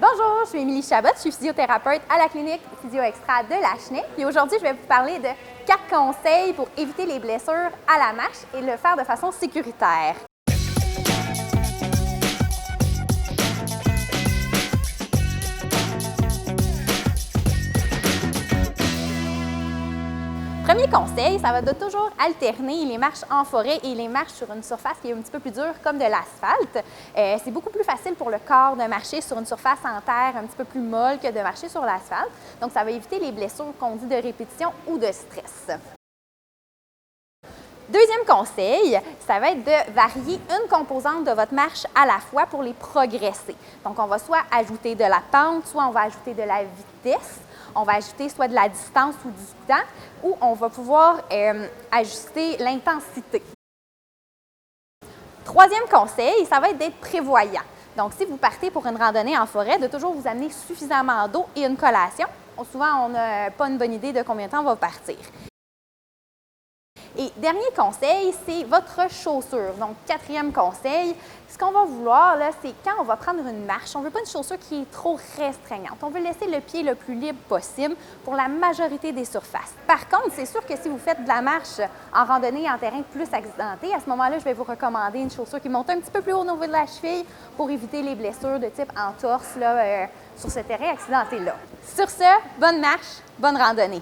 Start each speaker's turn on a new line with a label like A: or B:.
A: Bonjour, je suis Émilie Chabot, je suis physiothérapeute à la clinique Physio Extra de Lachenay. Et aujourd'hui, je vais vous parler de 4 conseils pour éviter les blessures à la marche et le faire de façon sécuritaire. Premier conseil, ça va de toujours alterner les marches en forêt et les marches sur une surface qui est un petit peu plus dure comme de l'asphalte. C'est beaucoup plus facile pour le corps de marcher sur une surface en terre un petit peu plus molle que de marcher sur l'asphalte. Donc, ça va éviter les blessures qu'on dit de répétition ou de stress. Deuxième conseil, ça va être de varier une composante de votre marche à la fois pour les progresser. Donc, on va soit ajouter de la pente, soit on va ajouter de la vitesse. On va ajouter soit de la distance ou du temps, ou on va pouvoir ajuster l'intensité. Troisième conseil, ça va être d'être prévoyant. Donc, si vous partez pour une randonnée en forêt, de toujours vous amener suffisamment d'eau et une collation. Souvent, on n'a pas une bonne idée de combien de temps on va partir. Et dernier conseil, c'est votre chaussure. Donc, quatrième conseil, ce qu'on va vouloir, c'est quand on va prendre une marche, on ne veut pas une chaussure qui est trop restreignante. On veut laisser le pied le plus libre possible pour la majorité des surfaces. Par contre, c'est sûr que si vous faites de la marche en randonnée en terrain plus accidenté, à ce moment-là, je vais vous recommander une chaussure qui monte un petit peu plus haut au niveau de la cheville pour éviter les blessures de type entorse sur ce terrain accidenté-là. Sur ce, bonne marche, bonne randonnée!